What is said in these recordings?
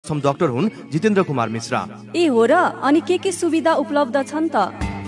Doctor हुन् जितेन्द्र कुमार मिश्रा। ए हो र, अनि के सुविधा उपलब्ध छन् त?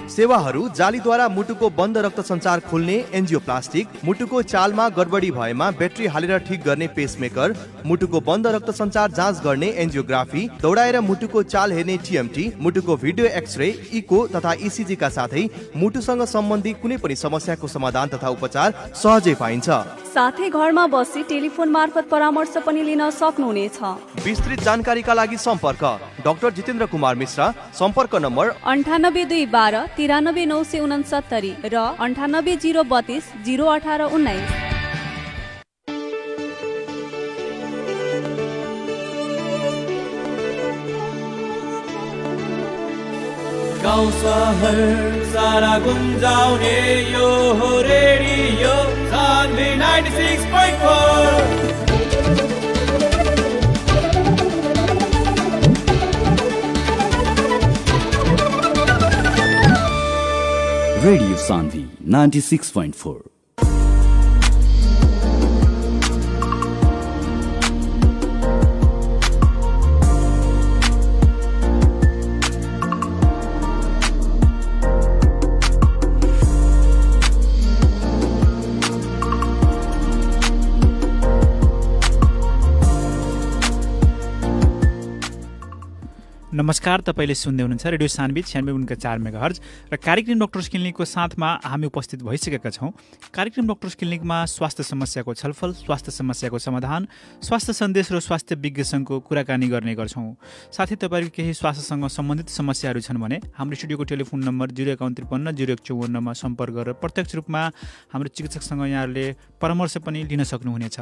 सेवाहरू जालीद्वारा मुटुको बन्द रक्त सञ्चार खोल्ने एन्जियोप्लास्टिक, मुटुको चालमा गडबडी भएमा ब्याट्री हालेर ठिक गर्ने पेसमेकर, मुटुको बन्द रक्त सञ्चार जाँच गर्ने एन्जियोग्राफी, दौडाएर मुटुको चाल हेर्ने टिएमटी, मुटुको भिडियो एक्सरे, इको तथा इसिजी का साथै मुटुसँग सम्बन्धी कुनै पनि समस्याको समाधान तथा उपचार सहजै पाइन्छ। साथै घरमा बसी टेलिफोन मार्फत परामर्श पनि लिन सक्नुहुनेछ। विस्तृत जानकारीका लागि सम्पर्क डाक्टर जितेन्द्र कुमार मिश्रा। सम्पर्क नम्बर 9812 93969 र 9802 01819। गाउँ सहर सारा गुन्जाउने यो हो रेडियो सान्वी 96.4। Radio Sanvi 96.4। नमस्कार, तपाईले सुन्दै हुनुहुन्छ रेडियो सान्वी 96.4 मेगाहर्ज र कार्यक्रम डाक्टर्स क्लिनिकको साथमा हामी उपस्थित भइसकेका छौँ। कार्यक्रम डाक्टर्स क्लिनिकमा स्वास्थ्य समस्याको छलफल, स्वास्थ्य समस्याको समाधान, स्वास्थ्य सन्देश र स्वास्थ्य विज्ञसँग कुराकानी गर्ने गर्छौँ। साथै तपाईहरुको केही स्वास्थ्यसँग सम्बन्धित समस्याहरू छन् भने हाम्रो स्टुडियोको टेलिफोन नम्बर 0153 0154 मा सम्पर्क गरेर प्रत्यक्ष रूपमा हाम्रो चिकित्सकसँग यहाँहरूले परामर्श पनि लिन सक्नुहुनेछ।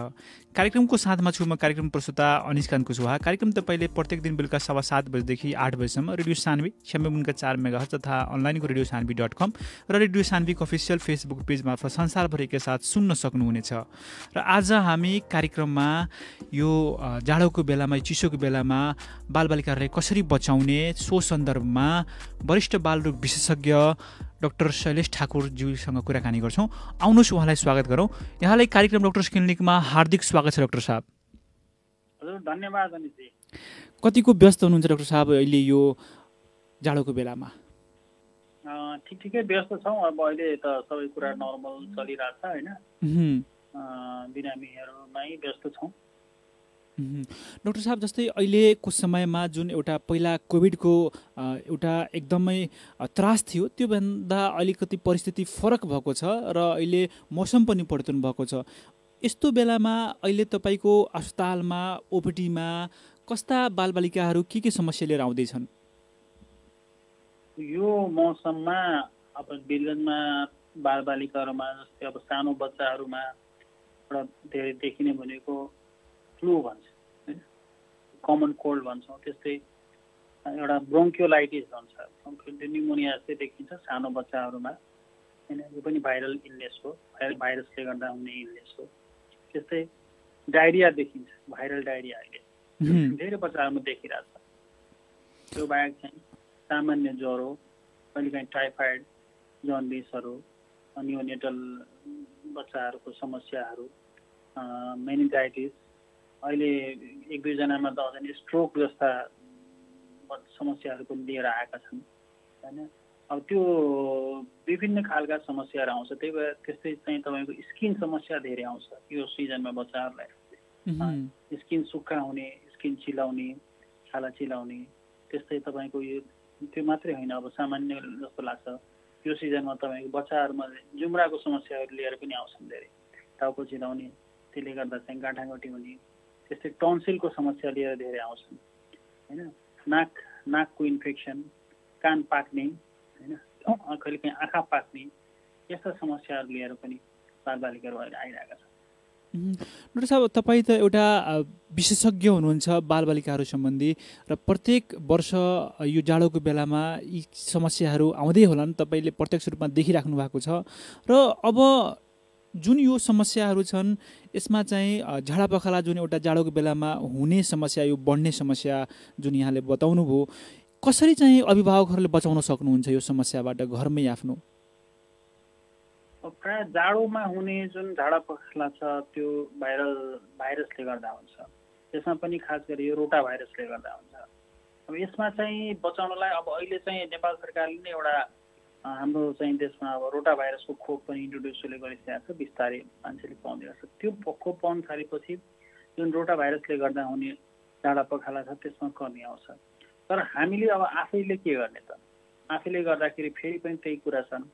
कार्यक्रमको साथमा छु म कार्यक्रम प्रस्तुता अनिस्कान्त कुशवाहा। कार्यक्रम तपाईले प्रत्येक दिन बेलुका 7:15 बजेदेखि 8 बजेसम्म रेडियो सान्वी 96.4 मेगाहर्ज तथा अनलाइनको radiosanvi.com र रेडियो सान्वीको अफिसियल फेसबुक पेज मार्फत संसारभर एकैसाथ सुन्न सक्नुहुनेछ। र आज हामी कार्यक्रममा यो जाडोको बेलामा, चिसोको बेलामा बालबालिकाहरूलाई कसरी बचाउने सो सन्दर्भमा वरिष्ठ बालरोग विशेषज्ञ डाक्टर शैलेश ठाकुरज्यूसँग कुराकानी गर्छौँ। आउनुहोस् उहाँलाई स्वागत गरौँ। यहाँलाई कार्यक्रम डाक्टर्स क्लिनिकमा हार्दिक स्वागत छ डाक्टर साहब। हजुर, धन्यवाद अनिसजी। कतिको व्यस्त हुनुहुन्छ डाक्टर साहब अहिले यो जाडोको बेलामा? ठिकै व्यस्त छौँ। अब अहिले त सबै कुरा नर्मल चलिरहेछ हैन, बिरामीहरूमै व्यस्त छौँ। डाक्टर साहब, जस्तै अहिलेको समयमा जुन एउटा पहिला कोभिडको एउटा एकदमै त्रास थियो, त्योभन्दा अलिकति परिस्थिति फरक भएको छ र अहिले मौसम पनि परिवर्तन भएको छ। यस्तो बेलामा अहिले तपाईँको अस्पतालमा, ओपिडीमा कस्ता बालबालिकाहरू के समस्या लिएर आउँदैछन्? यो मौसममा अब विभिन्न बालबालिकाहरूमा जस्तै अब सानो बच्चाहरूमा एउटा धेरै देखिने भनेको फ्लू भन्छ, कमन कोल्ड भन्छौँ, त्यस्तै एउटा ब्रोङ्कियोलाइटिस भन्छ, न्युमोनिया जस्तै देखिन्छ सानो बच्चाहरूमा हैन। यो पनि भाइरल इलनेस हो, भाइरसले गर्दा हुने इलनेस हो। त्यस्तै डायरिया देखिन्छ, भाइरल डायरिया अहिले धेरै बच्चाहरूमा देखिरहेछ। त्यो बाहेक चाहिँ सामान्य ज्वरो, कहिलेकाहीँ टाइफाइड, जन्डिसहरू, नियोनेटल बच्चाहरूको समस्याहरू, मेनिन्जाइटिस, अहिले 1-2जनामा त अझै स्ट्रोक जस्ता समस्याहरू पनि लिएर आएका छन् हैन। अब त्यो विभिन्न खालका समस्याहरू आउँछ। त्यही भएर त्यस्तै चाहिँ तपाईँको स्किन समस्या धेरै आउँछ यो सिजनमा बच्चाहरूलाई। स्किन सुक्खा हुने, स्किन चिलाउने, छाला चिलाउने, त्यस्तै तपाईँको यो त्यो मात्रै होइन, अब सामान्य जस्तो लाग्छ यो सिजनमा तपाईँको बच्चाहरूमा जुम्राको समस्याहरू लिएर पनि आउँछन् धेरै। टाउको चिलाउने, त्यसले गर्दा चाहिँ गाँठागोटी हुने, त्यस्तै टन्सिलको समस्या लिएर धेरै आउँछन् हैन। नाकको इन्फेक्सन, कान पाक्ने हैन, कहिलेकाहीँ आँखा पाक्ने, यस्ता समस्याहरू लिएर पनि बालबालिकाहरू अहिले आइरहेका छन्। डाक्टर साहब, तपाईँ त एउटा विशेषज्ञ हुनुहुन्छ बालबालिकाहरू सम्बन्धी र प्रत्येक वर्ष यो जाडोको बेलामा यी समस्याहरू आउँदै होलान्, तपाईँले प्रत्यक्ष रूपमा देखिराख्नु भएको छ। र अब जुन यो समस्याहरू छन् यसमा चाहिँ झाडापखाला जुन एउटा जाडोको बेलामा हुने समस्या, यो बढ्ने समस्या जुन यहाँले बताउनु भयो, कसरी चाहिँ अभिभावकहरूले बचाउन सक्नुहुन्छ यो समस्याबाट घरमै आफ्नो? प्रायः जाडोमा हुने जुन झाडापखाला छ त्यो भाइरसले गर्दा हुन्छ। त्यसमा पनि खास गरी यो रोटा भाइरसले गर्दा हुन्छ। अब यसमा चाहिँ बचाउनलाई अब अहिले चाहिँ नेपाल सरकारले नै एउटा हाम्रो चाहिँ देशमा अब रोटा भाइरसको खोप पनि इन्ट्रोड्युस गरिसकेको छ, बिस्तारै मान्छेले पाउँदै गर्छ। त्यो खोप पाउन थालेपछि जुन रोटा भाइरसले गर्दा हुने डाँडा पखाला छ त्यसमा कमी आउँछ। तर हामीले अब आफैले के गर्ने त? आफैले गर्दाखेरि फेरि पनि त्यही कुरा छन्,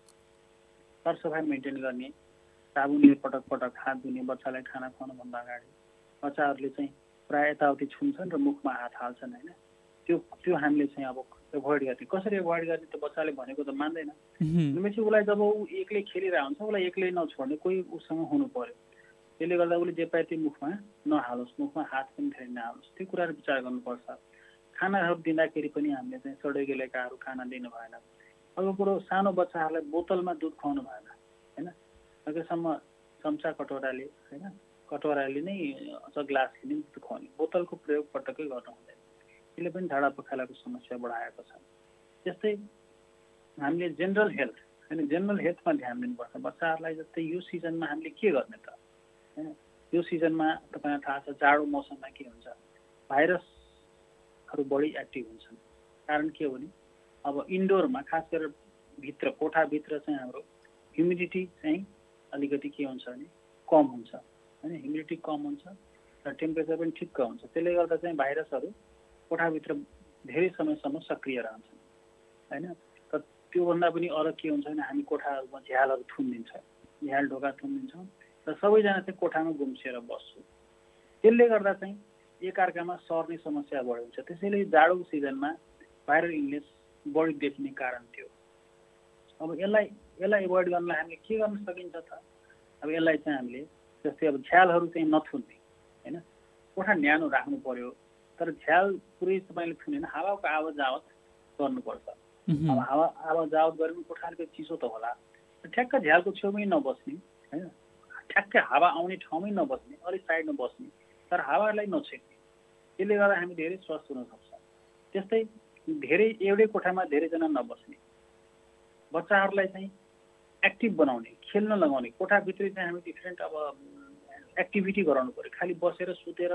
सरसफाइ मेन्टेन गर्ने, साबुनले पटक पटक हात धुने, बच्चालाई खाना खुवाउनुभन्दा अगाडि बच्चाहरूले चाहिँ प्रायः यताउति छुन्छन् र मुखमा हात हाल्छन् होइन। त्यो हामीले चाहिँ अब एभोइड गर्ने। कसरी एभोइड गर्ने त बच्चाले भनेको त मान्दैन। भनेपछि उसलाई जब ऊ एक्लै खेलिरहेको हुन्छ उसलाई एक्लै नछोड्ने कोही उसँग हुनु पर्यो। त्यसले गर्दा उसले जे पाए त्यो मुखमा नहालोस्, मुखमा हात पनि फेरि नहालोस्, त्यो कुराहरू विचार गर्नुपर्छ। खानाहरू दिँदाखेरि पनि हामीले चाहिँ सडै गेलेकाहरू खाना दिनु भएन। अर्को कुरो, सानो बच्चाहरूलाई बोतलमा दुध खुवाउनु भएन होइन। अहिलेसम्म चम्चा कटोराले होइन, कटोराले नै अथवा ग्लासले नै दुध खुवाउने, बोतलको प्रयोग पटक्कै गर्नु हुँदैन। त्यसले पनि ढाडा पखालाको समस्या बढाएको छ। त्यस्तै हामीले जेनरल हेल्थ होइन, जेनरल हेल्थमा ध्यान दिनुपर्छ। बच्चाहरूलाई जस्तै यो सिजनमा हामीले के गर्ने त होइन। यो सिजनमा तपाईँलाई थाहा छ जाडो मौसममा के हुन्छ, भाइरसहरू बढी एक्टिभ हुन्छन्। कारण के हो भने अब इन्डोरमा खास गरेर भित्र कोठाभित्र चाहिँ हाम्रो ह्युमिडिटी चाहिँ अलिकति के हुन्छ भने कम हुन्छ होइन। ह्युमिडिटी कम हुन्छ र टेम्परेचर पनि ठिक्क हुन्छ। त्यसले गर्दा चाहिँ भाइरसहरू कोठाभित्र धेरै समयसम्म सक्रिय रहन्छन् होइन। तर त्योभन्दा पनि अरू के हुन्छ भने हामी कोठाहरूमा झ्यालहरू थुनिदिन्छ, झ्याल ढोका थुनिदिन्छौँ र सबैजना चाहिँ कोठामा गुम्सिएर बस्छु। त्यसले गर्दा चाहिँ एकअर्कामा सर्ने समस्या बढी हुन्छ। त्यसैले जाडो सिजनमा भाइरल इलनेस बढी देखिने कारण थियो। अब यसलाई एभोइड गर्नलाई हामीले के गर्न सकिन्छ त? अब यसलाई चाहिँ हामीले जस्तै अब झ्यालहरू चाहिँ नथुन्ने होइन, कोठा न्यानो राख्नु पर्यो। तर झ्याल पुरै तपाईँले थुनेन, हावाको आवत जावत गर्नुपर्छ। अब हावा आवत जावत गरे पनि कोठा अलिकति चिसो त होला, ठ्याक्क झ्यालको छेउमै नबस्ने होइन, ठ्याक्कै हावा आउने ठाउँमै नबस्ने, अलिक साइडमा बस्ने, तर हावालाई नछेक्ने। त्यसले गर्दा हामी धेरै स्वस्थ हुन सक्छ। त्यस्तै धेरै एउटै कोठामा धेरैजना नबस्ने, बच्चाहरूलाई चाहिँ एक्टिभ बनाउने, खेल्न लगाउने। कोठाभित्रै चाहिँ हामी डिफ्रेन्ट अब एक्टिभिटी गराउनु पर्यो। खालि बसेर सुतेर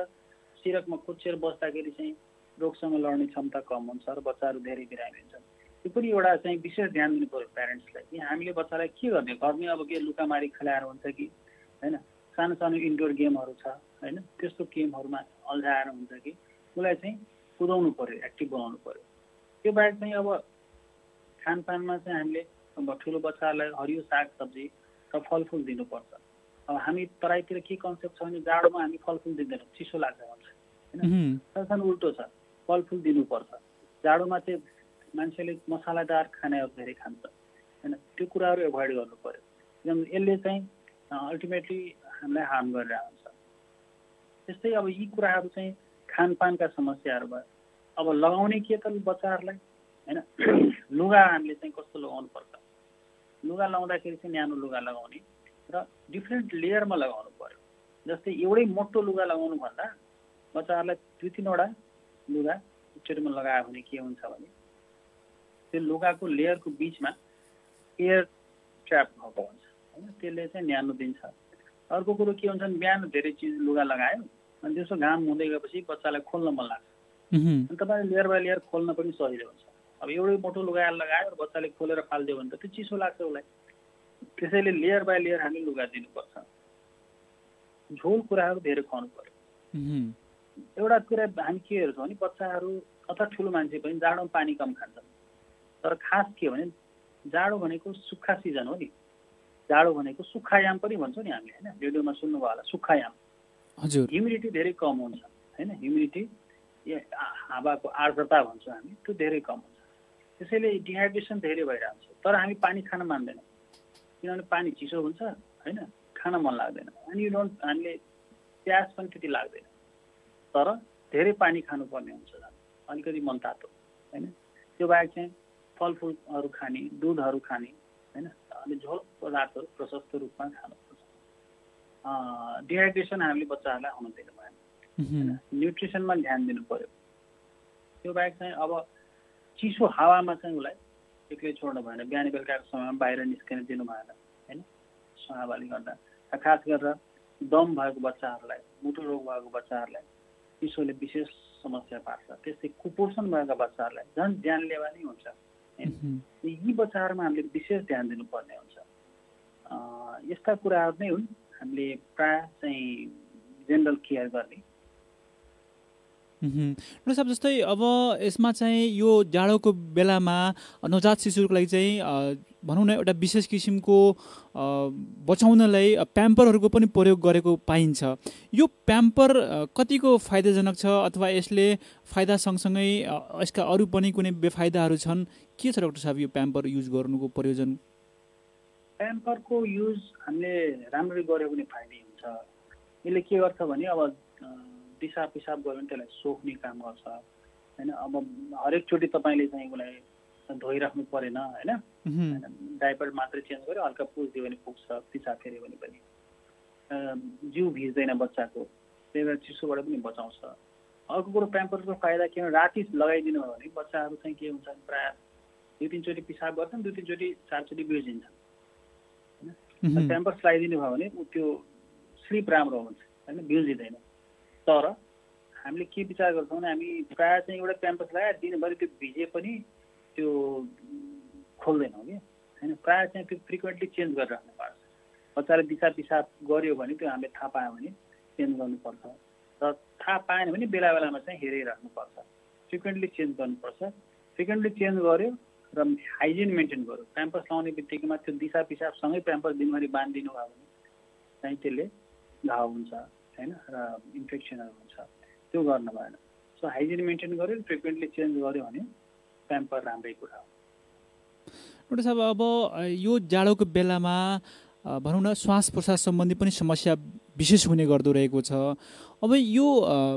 सिरकमा कुचेर बस्दाखेरि चाहिँ रोगसँग लड्ने क्षमता कम हुन्छ र बच्चाहरू धेरै बिरामी हुन्छन्। त्यो पनि एउटा चाहिँ विशेष ध्यान दिनु पर्यो प्यारेन्ट्सलाई कि हामीले बच्चालाई के गर्ने। घरमै अब के लुकामारी खेलाएर हुन्छ कि होइन, सानो सानो इन्डोर गेमहरू छ होइन, त्यस्तो गेमहरूमा अल्झाएर हुन्छ कि उसलाई चाहिँ कुदाउनु पर्यो, एक्टिभ बनाउनु पर्यो। त्यो बाहेक चाहिँ अब खानपानमा चाहिँ हामीले अब ठुलो बच्चाहरूलाई हरियो साग सब्जी र फलफुल दिनुपर्छ। अब हामी तराईतिर के कन्सेप्ट छ भने जाडोमा हामी फलफुल दिँदैनौँ, चिसो लाग्छ भन्छ होइन। तर उल्टो छ, फलफुल दिनुपर्छ। जाडोमा चाहिँ मान्छेले मसालादार खानाहरू धेरै खान्छ होइन, त्यो कुराहरू एभोइड गर्नु पर्यो। किनभने यसले चाहिँ अल्टिमेटली हामीलाई हार्म गरेर हुन्छ। त्यस्तै अब यी कुराहरू चाहिँ खानपानका समस्याहरू भयो। अब लगाउने के त बच्चाहरूलाई होइन, लुगा हामीले चाहिँ कस्तो लगाउनु पर्छ। लुगा लगाउँदाखेरि चाहिँ न्यानो लुगा लगाउने र डिफ्रेन्ट लेयरमा लगाउनु पर्यो। जस्तै एउटै मोटो लुगा लगाउनु भन्दा बच्चाहरूलाई 2-3वटा लुगा एकचोटिमा लगायो भने के हुन्छ भने त्यो लुगाको लेयरको बिचमा एयर ट्र्याप भएको हुन्छ होइन, त्यसले चाहिँ न्यानो दिन्छ। अर्को कुरो के हुन्छ भने बिहान धेरै चिज लुगा लगायो अनि त्यसो घाम हुँदै गएपछि बच्चालाई खोल्न मन लाग्छ अनि तपाईँले लेयर बाई लेयर खोल्न पनि सजिलो हुन्छ। अब एउटै मोटो लुगा लगायो र बच्चाले खोलेर फालिदियो भने त त्यो चिसो लाग्छ उसलाई। त्यसैले लेयर बाई लेयर हामी लुगा दिनुपर्छ। झोल कुराहरू धेरै खुवाउनु पर्यो। एउटा कुरा हामी के हेर्छौँ भने बच्चाहरू अथवा ठुलो मान्छे पनि जाडोमा पानी कम खान्छन्। तर खास के भने जाडो भनेको सुक्खा सिजन हो नि, जाडो भनेको सुक्खायाम पनि भन्छौँ नि हामीले होइन, रेडियोमा सुन्नुभयो होला सुक्खायाम। हजुर, ह्युमिडिटी धेरै कम हुन्छ होइन, ह्युमिडिटी हावाको आर्द्रता भन्छौँ हामी, त्यो धेरै कम हुन्छ। त्यसैले डिहाइड्रेसन धेरै भइरहन्छ। तर हामी पानी खान मान्दैनौँ किनभने पानी चिसो हुन्छ होइन, खान मन लाग्दैन अनि हामीले प्यास पनि त्यति लाग्दैन। तर धेरै पानी खानुपर्ने हुन्छ, अलिकति मन तातो होइन। त्यो बाहेक चाहिँ फलफुलहरू खाने, दुधहरू खाने होइन, अनि झोल पदार्थहरू प्रशस्त रूपमा खानुपर्छ। डिहाइड्रेसन हामीले बच्चाहरूलाई हुन दिनु भएन होइन, न्युट्रिसनमा ध्यान दिनु पर्यो। त्यो बाहेक चाहिँ अब चिसो हावामा चाहिँ उसलाई एक्लै छोड्नु भएन, बिहान बेलुकाको समयमा बाहिर निस्किन दिनु भएन होइन, हावाले गर्दा। खास गरेर दम भएको बच्चाहरूलाई, मुटु रोग भएको बच्चाहरूलाई चिसोले विशेष समस्या पार्छ। त्यस्तै कुपोषण भएका बच्चाहरूलाई झन् जानलेवा नै हुन्छ। यी बच्चाहरूमा हामीले विशेष ध्यान दिनुपर्ने हुन्छ। यस्ता कुराहरू नै हुन् हामीले प्रायः चाहिँ जेनरल केयर गर्ने। डाक्टर साहब, जस्तै अब यसमा चाहिँ यो जाडोको बेलामा नवजात शिशुको लागि चाहिँ भनौँ न एउटा विशेष किसिमको बचाउनलाई प्याम्परहरूको पनि प्रयोग गरेको पाइन्छ। यो प्याम्पर कतिको फाइदाजनक छ अथवा यसले फाइदा सँगसँगै यसका अरू पनि कुनै बेफाइदाहरू छन्? के छ डाक्टर साहब यो प्याम्पर युज गर्नुको प्रयोजन? प्याम्परको युज हामीले राम्ररी गऱ्यो भने फाइदै हुन्छ। यसले के गर्छ भने अब दिसा पिसाब गऱ्यो भने त्यसलाई सोक्ने काम गर्छ होइन। अब हरेकचोटि तपाईँले चाहिँ उसलाई धोइराख्नु परेन होइन। डाइपर मात्रै चेन्ज गर्यो, हल्का पुछिदियो भने पुग्छ, पिसाब फेऱ्यो भने पनि जिउ भिज्दैन बच्चाको, त्यही भएर चिसोबाट पनि बचाउँछ। अर्को कुरो प्याम्परको फाइदा के हो, राति लगाइदिनु हो भने बच्चाहरू चाहिँ के हुन्छ प्रायः 2-3 चोटि पिसाब गर्छन्, 2-3 चोटि 4 चोटि बिर्सिन्छन् होइन। प्याम्पर्स लगाइदिनु भयो भने त्यो स्लिप राम्रो हुन्छ होइन, बिउजिँदैन। तर हामीले के विचार गर्छौँ भने हामी प्रायः चाहिँ एउटा प्याम्पर्स लगाएर दिनभरि त्यो भिजे पनि त्यो खोल्दैनौँ कि होइन। प्रायः चाहिँ त्यो फ्रिक्वेन्टली चेन्ज गरेर राख्नुपर्छ। बच्चाले दिसा पिसाब गऱ्यो भने त्यो हामीले थाहा पायो भने चेन्ज गर्नुपर्छ, र थाहा पाएन भने बेला बेलामा चाहिँ हेरिराख्नुपर्छ। फ्रिक्वेन्टली चेन्ज गर्नुपर्छ। फ्रिक्वेन्टली चेन्ज गर्यो र हाइजिन मेन्टेन गर्यो। प्याम्पर्स लगाउने बित्तिकैमा त्यो दिसा पिसाबसँगै प्याम्पर्स दिनभरि बाँधिदिनु भयो भने चाहिँ त्यसले घाउ हुन्छ होइन र इन्फेक्सनहरू हुन्छ। त्यो गर्न भएन। सो हाइजिन मेन्टेन गर्यो, फ्रिक्वेन्टली चेन्ज गर्यो भने प्याम्पर राम्रै कुरा हो। डाक्टर साहब, अब यो जाडोको बेलामा भनौँ न श्वास प्रश्वास सम्बन्धी पनि समस्या विशेष हुने गर्दो रहेको छ। अब यो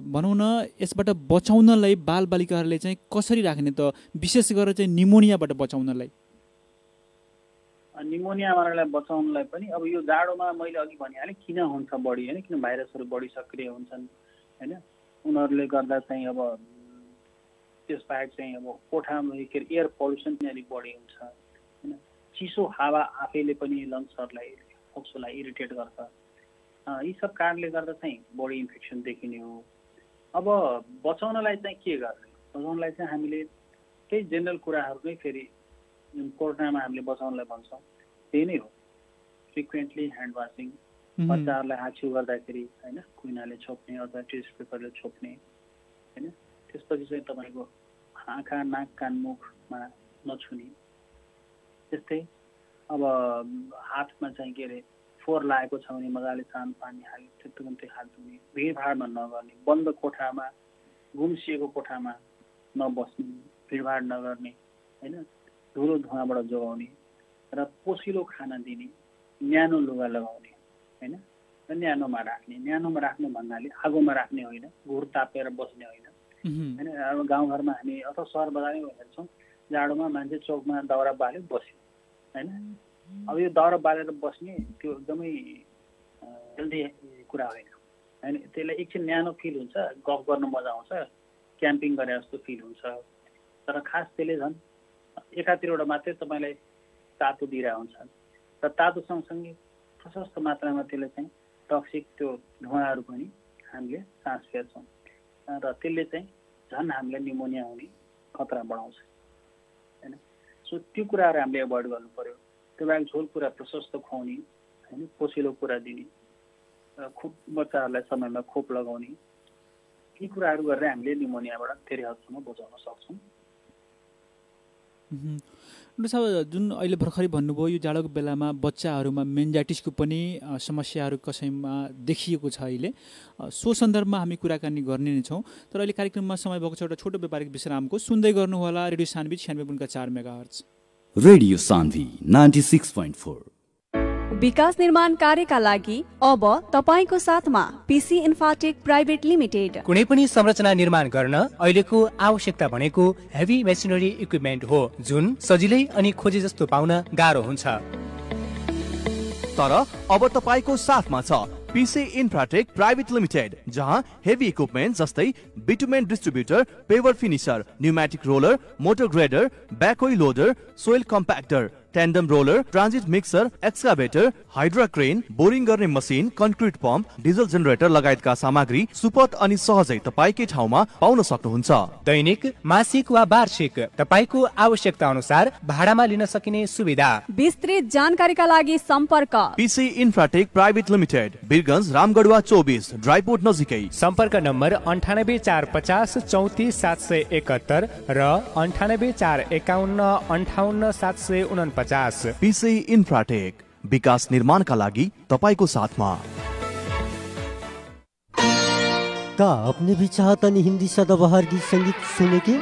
भनौँ न यसबाट बचाउनलाई बालबालिकाहरूले चाहिँ कसरी राख्ने त, विशेष गरेर चाहिँ निमोनियाबाट बचाउनलाई? निमोनियाबाट बचाउनलाई पनि अब यो जाडोमा मैले अघि भनिहालेँ किन हुन्छ बढी होइन, किन भाइरसहरू बढी सक्रिय हुन्छन् होइन। उनीहरूले गर्दा चाहिँ अब त्यसबाहेक चाहिँ अब कोठामा के अरे एयर पल्युसन पनि अलिक बढी हुन्छ होइन। चिसो हावा आफैले पनि लङ्सहरूलाई फोक्सोलाई इरिटेट गर्छ। यी सब कारणले गर्दा चाहिँ बडी इन्फेक्सन देखिने हो। अब बचाउनलाई चाहिँ के गर्ने? बचाउनलाई चाहिँ हामीले केही जेनरल कुराहरू नै फेरि जुन कोरोनामा हामीले बचाउनलाई भन्छौँ त्यही नै हो। फ्रिक्वेन्टली ह्यान्ड वासिङ, बच्चाहरूलाई हाछ्यु गर्दाखेरि होइन कुइनाले छोप्ने अथवा टिस्यु पेपरले छोप्ने होइन। त्यसपछि चाहिँ तपाईँको आँखा नाक कान मुखमा नछुने। त्यस्तै अब हातमा चाहिँ के अरे फोहोर लागेको छ भने मजाले सानो पानी हाल्ने, तुरुन्तै हात धुने, भिडभाडमा नगर्ने, बन्द कोठामा गुम्सिएको कोठामा नबस्ने, भिडभाड नगर्ने होइन। धुलो धुवाँबाट जोगाउने र पोसिलो खाना दिने, न्यानो लुगा लगाउने होइन र न्यानोमा राख्ने। न्यानोमा राख्ने भन्नाले आगोमा राख्ने होइन, घुर तापेर बस्ने होइन होइन। अब गाउँघरमा हामी अथवा सहर बजारमै हेर्छौँ जाडोमा मान्छे चौकमा दाउरा बाल्यो बस्यो होइन। अब यो दाउरा बालेर बस्ने त्यो एकदमै हेल्दी कुरा होइन होइन। त्यसलाई एकछिन न्यानो फिल हुन्छ, गफ गर्न मजा आउँछ, क्याम्पिङ गरे जस्तो फिल हुन्छ। तर खास त्यसले झन् एकातिरबाट मात्रै तपाईँलाई तातो दिइरहेको हुन्छ र तातो सँगसँगै प्रशस्त मात्रामा त्यसले चाहिँ टक्सिक त्यो धुवाँहरू पनि हामीले सास फेर्छौँ र त्यसले चाहिँ झन् हामीलाई निमोनिया हुने खतरा बढाउँछ होइन। सो त्यो कुराहरू हामीले एभोइड गर्नु पर्यो। त्यो बाहेक झोल कुरा प्रशस्त खुवाउने होइन, पोसिलो कुरा दिने, खोप बच्चाहरूलाई समयमा खोप लगाउने, यी कुराहरू गरेर हामीले निमोनियाबाट धेरै हदसम्म बचाउन सक्छौँ। डाक्टर साहब, जुन अहिले भर्खरै भन्नुभयो यो जाडोको बेलामा बच्चाहरूमा मेन्जाइटिसको पनि समस्याहरू कसैमा देखिएको छ अहिले, सो सन्दर्भमा हामी कुराकानी गर्ने नै छौँ। तर अहिले कार्यक्रममा समय भएको छ एउटा छोटो व्यापारिक विश्रामको। सुन्दै गर्नुहोला radio Sanvi 96.4 megahertz. Radio Sanvi 96.4। विकास निर्माण कार्यका लागि अब तपाईको साथमा पीसी इन्फाटेक प्राइभेट लिमिटेड। कुनै पनि संरचना निर्माण गर्न अहिलेको आवश्यकता भनेको हेभी मेसिनरी इक्विपमेन्ट हो, जुन सजिलै अनि खोजे जस्तो पाउन गाह्रो हुन्छ। तर अब तपाईको साथमा छ पीसी इन्फ्राटेक प्राइभेट लिमिटेड, जहाँ हेभी इक्विपमेन्ट जस्तै bitumen distributor, paver finisher, pneumatic roller, motor grader, backhoe loader, soil compactor, tandem roller, transit mixer, excavator, hydra crane, boring गर्ने machine, concrete pump, diesel generator लगायतका सामग्री सुपथ अनि सहजै तपाईकै ठाउँमा पाउन सक्नुहुन्छ। दैनिक, मासिक वा वार्षिक तपाईको आवश्यकता अनुसार भाडामा लिन सकिने सुविधा। विस्तृत जानकारीका लागि सम्पर्क PC Infratech private limited, Birgunj, Ramgadhwa 24, dry port नजिकै। सम्पर्क नम्बर 9845 34 771 र 9845 58 749। पीसी इन्फ्राटेक, विकास निर्माणका लागि तपाईको साथमा। का आपने भी चाहता नहीं हिंदी सदाबहार गीत संगीत सुनने की?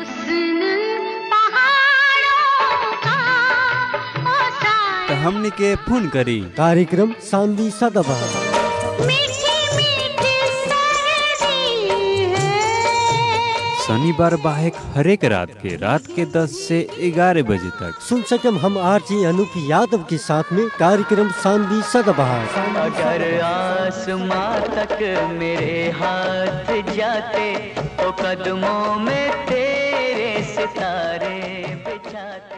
तो हमने के फोन करी कार्यक्रम शांति सदाबहार। शनिवार बाहेक हरेक रात के 10 से 11 बजे तक सुन सकम हम आरजी अनूप यादव के साथ में कार्यक्रम शांति सदाबहार। अगर आसमां तक मेरे हाथ जाते तो कदमों में तेरे सितारे बिछाते।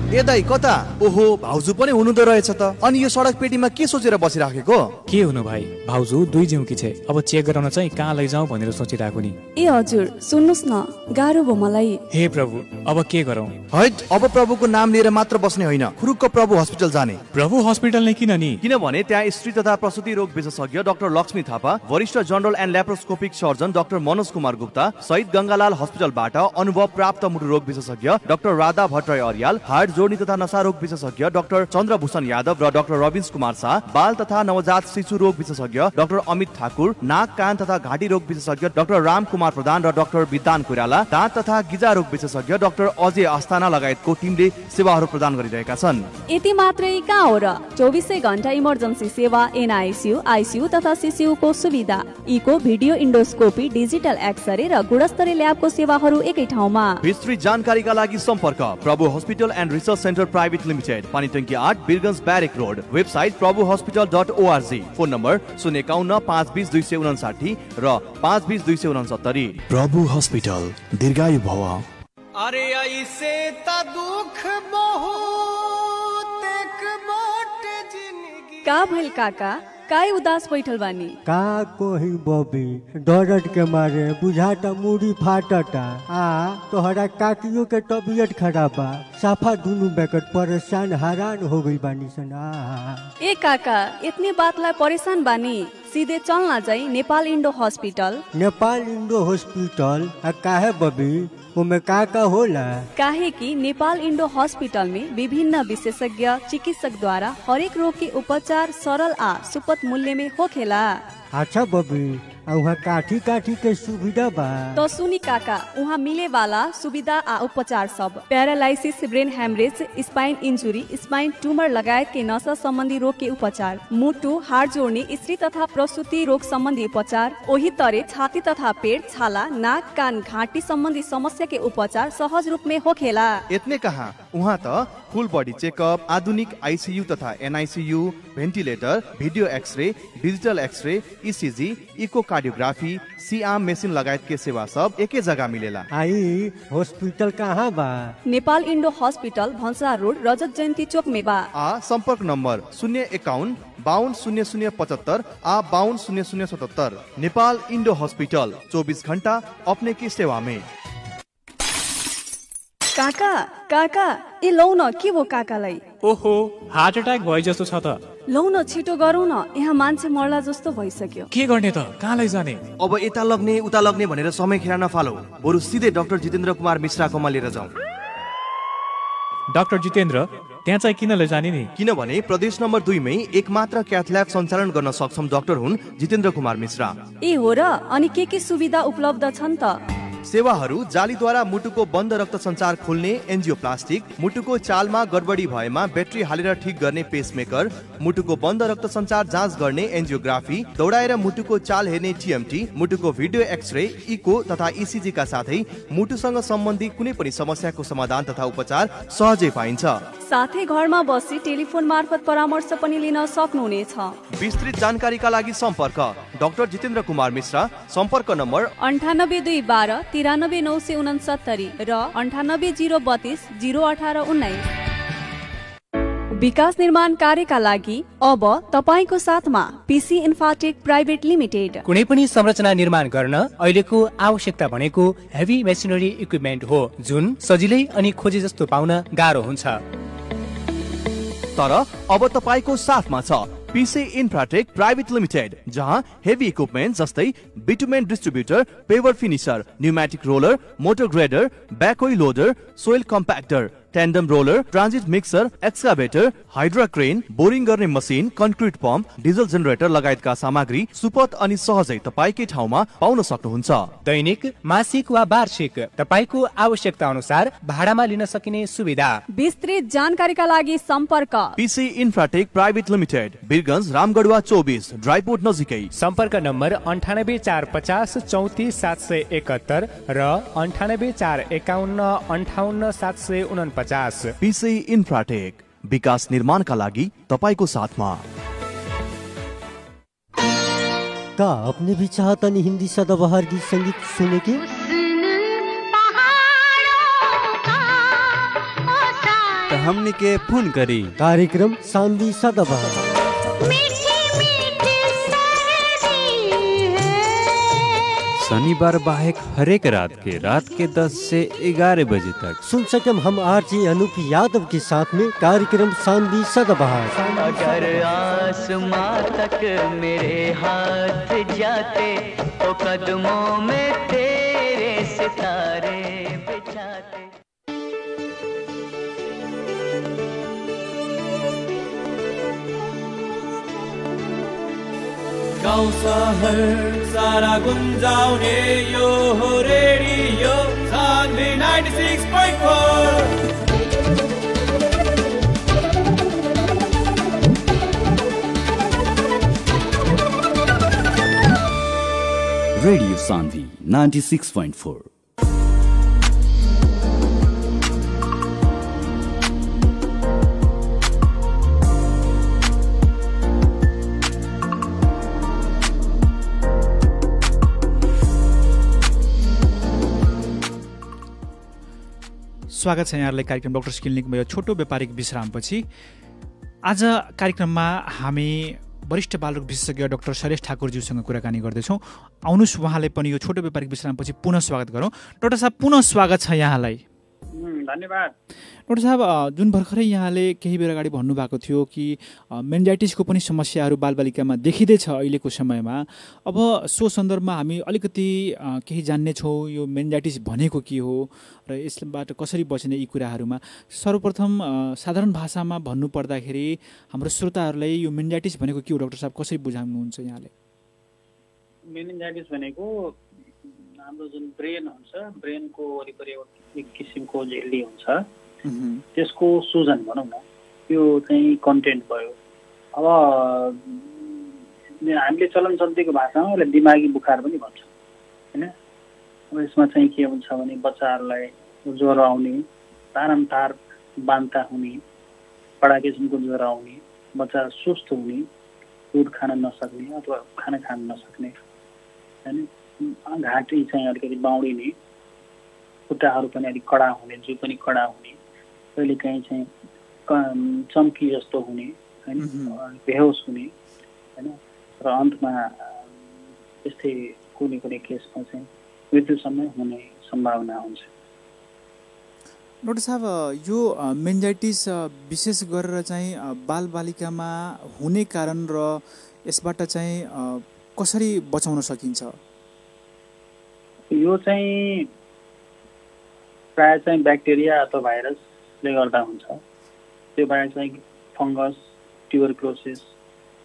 ए दाइ कता? ओहो, भाउजू पनि हुनुहुँदो रहेछ त। अनि यो सडक पेटीमा के सोचेर बसिराखेको? के हुनु भाइ, भाउजू दुई जिउकी छे, अब चेक गराउन चाहिँ कहाँ लैजाउँ भनेर सोचिरहेको नि। ए हजुर, सुन्नुस् न, गाह्रो भयो मलाई। हे प्रभु, अब के गरौँ? हैट, अब प्रभुको नाम लिएर मात्र बस्ने होइन, खुरुक्क प्रभु हस्पिटल जाने। प्रभु हस्पिटल नै किन नि? किनभने त्यहाँ स्त्री तथा प्रसुति रोग विशेषज्ञ डाक्टर लक्ष्मी थापा, वरिष्ठ general and laparoscopic surgeon doctor Manoj Kumar Gupta, शहीद गंगालाल हस्पिटलबाट अनुभव प्राप्त मुटु रोग विशेषज्ञ डाक्टर राधा भट्टराई अर्याल, हार्ट जोड्नी तथा नशा रोग विशेषज्ञ डाक्टर चन्द्रभूषण यादव र डाक्टर रविन्स कुमार शाह, बाल तथा नवजात शिशु रोग विशेषज्ञ डाक्टर अमित ठाकुर, नाक कान तथा घाँटी रोग विशेषज्ञ डाक्टर राम कुमार प्रधान र डाक्टर विद्यान कोइराला, दाँत तथा गिजा रोग विशेषज्ञ डाक्टर अजय अस्ताना लगायतको टिमले सेवाहरू प्रदान गरिरहेका छन्। यति मात्रै कहाँ हो र, 24 घण्टा इमर्जेन्सी सेवा, एनआइसियु, आइसियु तथा सिसियु को सुविधा, echo video endoscopy, digital x-ray र गुणस्तरीय ल्याबको सेवाहरू एकै ठाउँमा। विस्तृत जानकारीका लागि सम्पर्क Prabhu hospital and research centre private limited, Panitanki 8, Birgunj barrack road, website प्रभुहोस्पिटल.org, फोन नम्बर 051 520 259 र 520 269। प्रभु हस्पिटल, दीर्घायु भव। अरे ऐसे त दुख बहुत एक मोटे जिंदगी। का भइल काका, काय उदास बैठल बानी? का कोही बबी, दर्द के मारे बुझाता मुड़ी फाटता। तोहरा काकियों के तबीयत खराब बा, साफा दुनु बेकट परेशान हैरान हो गई बानी सन। ए काका, इतने बातलाई परेशान बानी, सीधे चलना जाई Nepal Indo hospital. Nepal Indo hospital काहे बबी, उमे का होला? काहे कि नेपाल इंडो हॉस्पिटल में विभिन्न विशेषज्ञ चिकित्सक द्वारा हरेक रोग के उपचार सरल आ सुपथ मूल्य में होखेला। अच्छा बबी, वहाँ काठी के सुविधा बा? तो सुनी काका, वहाँ मिले वाला सुविधा आ उपचार सब paralysis, brain haemorrhage, spine injury, spine tumour लगायत के नशा संबंधी रोग के उपचार, मुटु, हार्ट जोड़ने, स्त्री तथा प्रसूति रोग संबंधी उपचार, वही तरह छाती तथा पेट, छाला, नाक कान घाटी संबंधी समस्या के उपचार सहज रूप में होखेला। इतने कहा, वहाँ त फुल बॉडी चेकअप, आधुनिक आईसीयू तथा NICU, ventilator, video x-ray, digital x-ray, ECG, echocardiography, C arm machine लगायत के सेवा सब एकै जगह मिलेला। आई हॉस्पिटल कहाँ बा? नेपाल इंडो हॉस्पिटल, भंसार रोड, रजत जयंती चौक में बा। संपर्क नंबर 051 52 0075 आ 52 0077। नेपाल इंडो हॉस्पिटल, 24 घंटा अपने की सेवा में। काका काका, ए लौ न, के भो काकालाई? ओहो, हार्ट अट्याक भयो जस्तो छ त। लौ न, छिटो गरौँ न, यहाँ मान्छे मर्ला जस्तो भइसक्यो। के गर्ने त, कहाँ लैजाने? अब यता लग्ने उता लग्ने भनेर समय खेर नफालो, बरु सिधै डाक्टर जितेन्द्र कुमार मिश्राकोमा लिएर जाउँ। डाक्टर जितेन्द्र, त्यहाँ चाहिँ किन लैजाने नि? किनभने प्रदेश नम्बर 2 मै एकमात्र क्याथल्याब सञ्चालन गर्न सक्षम डाक्टर हुन् जितेन्द्र कुमार मिश्रा। ए हो र, अनि के सुविधा उपलब्ध छन् त? सेवाहरू जालीद्वारा मुटुको बन्द रक्त सञ्चार खोल्ने एन्जियोप्लास्टिक, मुटुको चालमा गडबडी भएमा ब्याट्री हालेर ठिक गर्ने पेसमेकर, मुटुको बन्द रक्त सञ्चार जाँच गर्ने एन्जियोग्राफी, दौडाएर मुटुको चाल हेर्ने टिएमटी, मुटुको भिडियो एक्सरे, इको तथा इसिजी का साथै मुटुसँग सम्बन्धी कुनै पनि समस्याको समाधान तथा उपचार सहजै पाइन्छ। साथै घरमा बसी टेलिफोन मार्फत परामर्श पनि लिन सक्नुहुनेछ। विस्तृत जानकारीका लागि सम्पर्क डाक्टर जितेन्द्र कुमार मिश्रा। सम्पर्क नम्बर 9821 93969 र 9802 01819। विकास निर्माण कार्यका लागि अब तपाईको साथमा पीसी इन्फाटेक प्राइभेट लिमिटेड। कुनै पनि संरचना निर्माण गर्न अहिलेको आवश्यकता भनेको हेभी मेसिनरी इक्विपमेन्ट हो, जुन सजिलै अनि खोजे जस्तो पाउन गाह्रो हुन्छ। तर अब तपाईको साथमा छ पीसी इन्फ्राटेक प्राइभेट लिमिटेड, जहाँ हेभी इक्विपमेन्ट जस्तै bitumen distributor, paver finisher, pneumatic roller, motor grader, backhoe loader, soil compactor, tandem roller, transit mixer, excavator, hydra crane, boring गर्ने machine, concrete pump, diesel generator लगायतका सामग्री सुपथ अनि सहजै तपाईकै ठाउँमा पाउन सक्नुहुन्छ। दैनिक, मासिक वा वार्षिक तपाईको आवश्यकता अनुसार भाडामा लिन सकिने सुविधा। विस्तृत जानकारीका लागि सम्पर्क PC Infratech private limited, Birgunj, Ramgadhwa 24, dry port नजिकै। सम्पर्क नम्बर 9845 34 771 र 9845 58 749। पीसी इन्फ्राटेक, विकास निर्माणका लागि तपाईको साथमा। का आपने भी चाहता नहीं हिंदी सदाबहार गीत संगीत सुने के? तो हमने के फोन करी कार्यक्रम शानदी सदाबहार। शनिबार बाहेक हरेक रात के 10 से 11 बजे तक सुन सकम हम आरजे अनूप यादव के साथ में कार्यक्रम शानदी सदाबहार। अगर आसमां तक मेरे हाथ जाते तो कदमों में तेरे सितारे बिछाते। गाउँ सहर सारा गुन्जाउने यो हो रेडियो सान्वी 96.4। रेडियो सान्वी 96.4। स्वागत छ यहाँहरूलाई कार्यक्रम डक्टर्स क्लिनिकमा यो छोटो व्यापारिक विश्रामपछि। आज कार्यक्रममा हामी वरिष्ठ बालरोग विशेषज्ञ डाक्टर शैलेश ठाकुरज्यूसँग कुराकानी गर्दैछौँ। आउनुहोस् उहाँलाई पनि यो छोटो व्यापारिक विश्रामपछि पुनः स्वागत गरौँ। डाक्टर साहब, पुनः स्वागत छ यहाँलाई। धन्यवाद। डाक्टर साहब, जुन भर्खरै यहाँले केही बेर अगाडि भन्नुभएको थियो कि मेनिन्जाइटिसको पनि समस्याहरू बालबालिकामा देखिँदैछ अहिलेको समयमा। अब सो सन्दर्भमा हामी अलिकति केही जान्नेछौँ, यो मेनिन्जाइटिस भनेको के हो र यसबाट कसरी बच्ने यी कुराहरूमा। सर्वप्रथम साधारण भाषामा भन्नुपर्दाखेरि हाम्रो श्रोताहरूलाई यो मेनिन्जाइटिस भनेको के हो डाक्टर साहब, कसरी बुझाउनुहुन्छ यहाँले? मेनिन्जाइटिस भनेको हाम्रो जुन ब्रेन हुन्छ, ब्रेनको वरिपरि एक किसिमको झिल्ली हुन्छ, त्यसको सुजन भनौँ न, त्यो चाहिँ कन्टेन्ट भयो। अब हामीले चलन चल्तीको भाषामा यसलाई दिमागी बुखार पनि भन्छ होइन। अब यसमा चाहिँ के हुन्छ भने बच्चाहरूलाई ज्वरो आउने, तारमतार बान्ता हुने, कडा किसिमको ज्वरो आउने, बच्चा सुस्त हुने, दुध खान नसक्ने अथवा खाना खान नसक्ने होइन, घाँटी चाहिँ अलिकति बाउडिने, खुट्टाहरू पनि अलिक कडा हुने, जिउ पनि कडा हुने, कहिले काहीँ चाहिँ चम्की जस्तो हुने होइन, बेहोस हुने होइन, र अन्तमा यस्तै कुनै कुनै केसमा चाहिँ मृत्युसम्म हुने सम्भावना हुन्छ। डाक्टर साहब, यो मेनिन्जाइटिस विशेष गरेर चाहिँ बालबालिकामा हुने कारण र यसबाट चाहिँ कसरी बचाउन सकिन्छ? यो चाहिँ प्रायः चाहिँ ब्याक्टेरिया अथवा भाइरसले गर्दा हुन्छ। त्यो बाहेक चाहिँ फङ्गस, ट्युबरक्लोसिस,